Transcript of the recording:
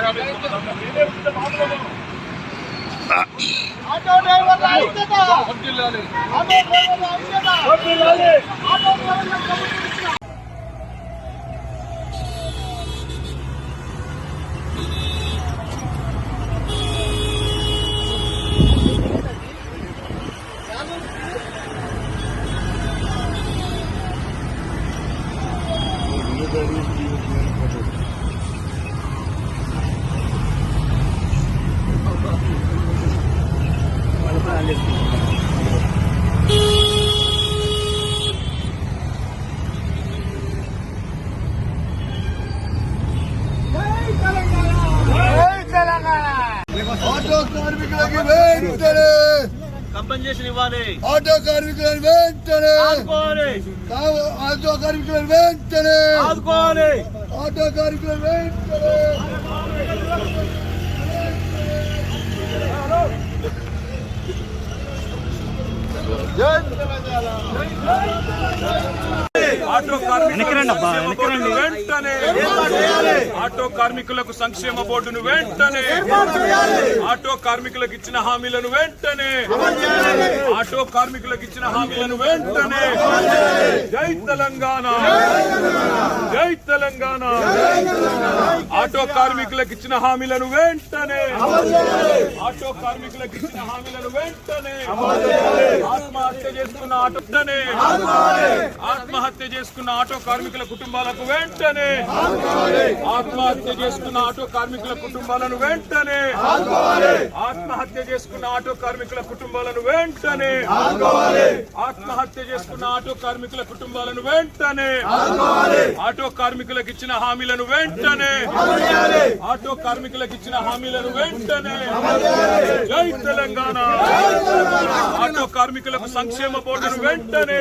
Auto డ్రైవర్ల ఐక్యత, auto డ్రైవర్ల ఐక్యత, ఆటో డ్రైవర్ల ఆటో కార్మికులకి వెంటనే కంపెన్సేషన్ ఇవ్వాలి. ఆటో కార్మికులను వెంటనే ఆదుకోవాలి. ఆటో కార్మికులను వెంటనే ఆదుకోవాలి. ఆటో కార్మికులను వెంటనే ఆటో కార్మికులకు సంక్షేమ బోర్డును వెంటనే, ఆటో కార్మికులకు ఇచ్చిన హామీలను వెంటనే, ఆటో కార్మికులకు ఇచ్చిన హామీలను వెంటనే. జై తెలంగాణ, జై తెలంగాణ. ఆటో కార్మికులకు ఇచ్చిన హామీలను వెంటనే, ఆటో కార్మికులకు ఇచ్చిన హామీలను వెంటనే. ఆత్మహత్య చేసుకున్న ఆటోనే, ఆత్మహత్య చేసుకున్న ఆటో కార్మికుల కుటుంబాలకు వెంటనే, ఆత్మహత్య చేసుకున్న ఆటో కార్మికుల కుటుంబాలను వెంటనే, ఆత్మహత్య చేసుకున్న ఆటో కార్మికుల కుటుంబాలను వెంటనే, ఆత్మహత్య చేసుకున్న ఆటో కార్మికుల కుటుంబాలను వెంటనే. ఆటో కార్మికులకు ఇచ్చిన హామీలను వెంటనే, ఆటో కార్మికులకు ఇచ్చిన హామీలను వెంటనే. జై తెలంగాణ. ఆటో కార్మికులకు సంక్షేమ బోర్డును వెంటనే,